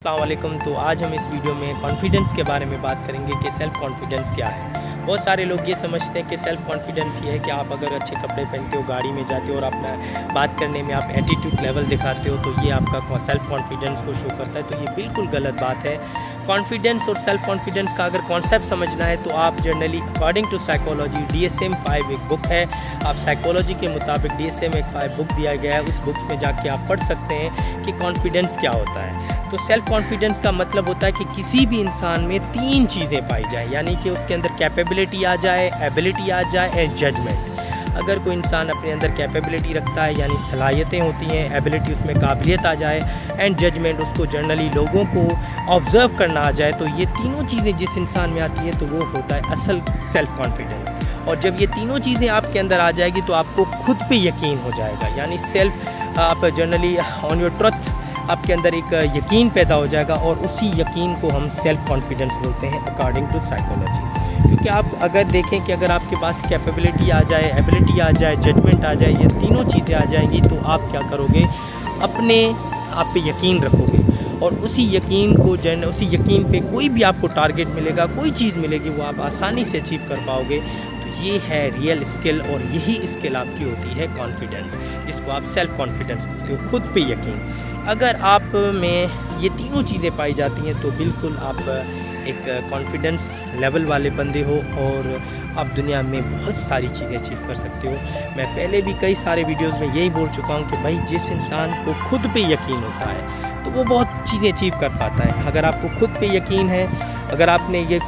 अस्सलाम वालेकुम। तो आज हम इस वीडियो में कॉन्फिडेंस के बारे में बात करेंगे कि सेल्फ़ कॉन्फिडेंस क्या है। बहुत सारे लोग ये समझते हैं कि सेल्फ़ कॉन्फिडेंस ये है कि आप अगर अच्छे कपड़े पहनते हो, गाड़ी में जाते हो और अपना बात करने में आप एटीट्यूड लेवल दिखाते हो तो ये आपका सेल्फ़ कॉन्फिडेंस को शो करता है। तो ये बिल्कुल गलत बात है। कॉन्फिडेंस और सेल्फ़ कॉन्फिडेंस का अगर कॉन्सेप्ट समझना है तो आप generally according to psychology DSM-5 एक बुक है। आप साइकोलॉजी के मुताबिक DSM-5 बुक दिया गया है, उस बुक्स में जाके आप पढ़ सकते हैं कि कॉन्फिडेंस क्या होता है। तो सेल्फ़ कॉन्फिडेंस का मतलब होता है कि किसी भी इंसान में 3 चीज़ें पाई जाएँ, यानी कि उसके अंदर कैपेबिलिटी आ जाए, एबिलिटी आ जाए एंड जजमेंट। अगर कोई इंसान अपने अंदर कैपेबिलिटी रखता है यानी सलाहियतें होती हैं, एबिलिटी उसमें काबिलियत आ जाए एंड जजमेंट उसको जनरली लोगों को ऑब्ज़र्व करना आ जाए, तो ये तीनों चीज़ें जिस इंसान में आती है तो वो होता है असल सेल्फ़ कॉन्फिडेंस। और जब ये तीनों चीज़ें आपके अंदर आ जाएगी तो आपको खुद पे यकीन हो जाएगा, यानी सेल्फ़ आप जनरली ऑन योर ट्रुथ आपके अंदर एक यकीन पैदा हो जाएगा और उसी यकीन को हम सेल्फ़ कॉन्फिडेंस बोलते हैं अकॉर्डिंग टू साइकोलॉजी। क्योंकि आप अगर देखें कि अगर आपके पास कैपेबिलिटी आ जाए, एबिलिटी आ जाए, जजमेंट आ जाए, ये तीनों चीज़ें आ जाएंगी तो आप क्या करोगे, अपने आप पे यकीन रखोगे और उसी यकीन पे कोई भी आपको टारगेट मिलेगा, कोई चीज़ मिलेगी वो आप आसानी से अचीव कर पाओगे। तो ये है रियल स्किल और यही स्किल आपकी होती है कॉन्फिडेंस, जिसको आप सेल्फ़ कॉन्फिडेंस बोलते हो, खुद पे यकीन। अगर आप में ये तीनों चीज़ें पाई जाती हैं तो बिल्कुल आप एक कॉन्फिडेंस लेवल वाले बंदे हो और आप दुनिया में बहुत सारी चीज़ें अचीव कर सकते हो। मैं पहले भी कई सारे वीडियोस में यही बोल चुका हूँ कि भाई जिस इंसान को खुद पे यकीन होता है तो वो बहुत चीज़ें अचीव कर पाता है। अगर आपको खुद पे यकीन है, अगर आपने ये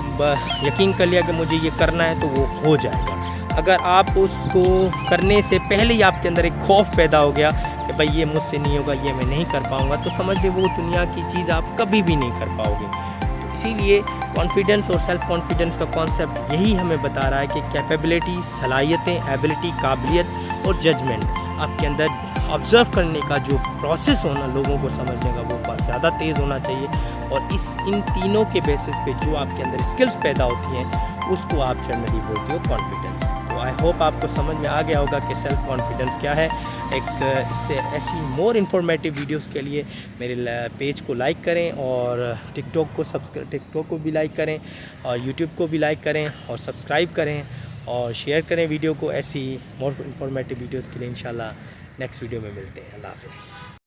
यकीन कर लिया कि मुझे ये करना है तो वो हो जाएगा। अगर आप उसको करने से पहले ही आपके अंदर एक खौफ पैदा हो गया कि भाई ये मुझसे नहीं होगा, ये मैं नहीं कर पाऊँगा, तो समझ लीजिए वो दुनिया की चीज़ आप कभी भी नहीं कर पाओगे। तो इसीलिए कॉन्फिडेंस और सेल्फ़ कॉन्फिडेंस का कॉन्सेप्ट यही हमें बता रहा है कि कैपेबिलिटी, सलाहियतें, एबिलिटी, काबिलियत और जजमेंट आपके अंदर ऑब्ज़र्व करने का जो प्रोसेस होना, लोगों को समझने का, वो बहुत ज़्यादा तेज़ होना चाहिए। और इन तीनों के बेसिस पे जो आपके अंदर स्किल्स पैदा होती हैं उसको आप जनरली बोलते हो कॉन्फिडेंस। तो आई होप आपको समझ में आ गया होगा कि सेल्फ़ कॉन्फिडेंस क्या है। इससे ऐसी मोर इन्फॉर्मेटिव वीडियोस के लिए मेरे पेज को लाइक करें और टिकटॉक को भी लाइक करें और यूट्यूब को भी लाइक करें और सब्सक्राइब करें और शेयर करें वीडियो को। ऐसी मोर इन्फॉर्मेटिव वीडियोस के लिए इंशाल्लाह नेक्स्ट वीडियो में मिलते हैं। अल्लाह हाफ़िज़।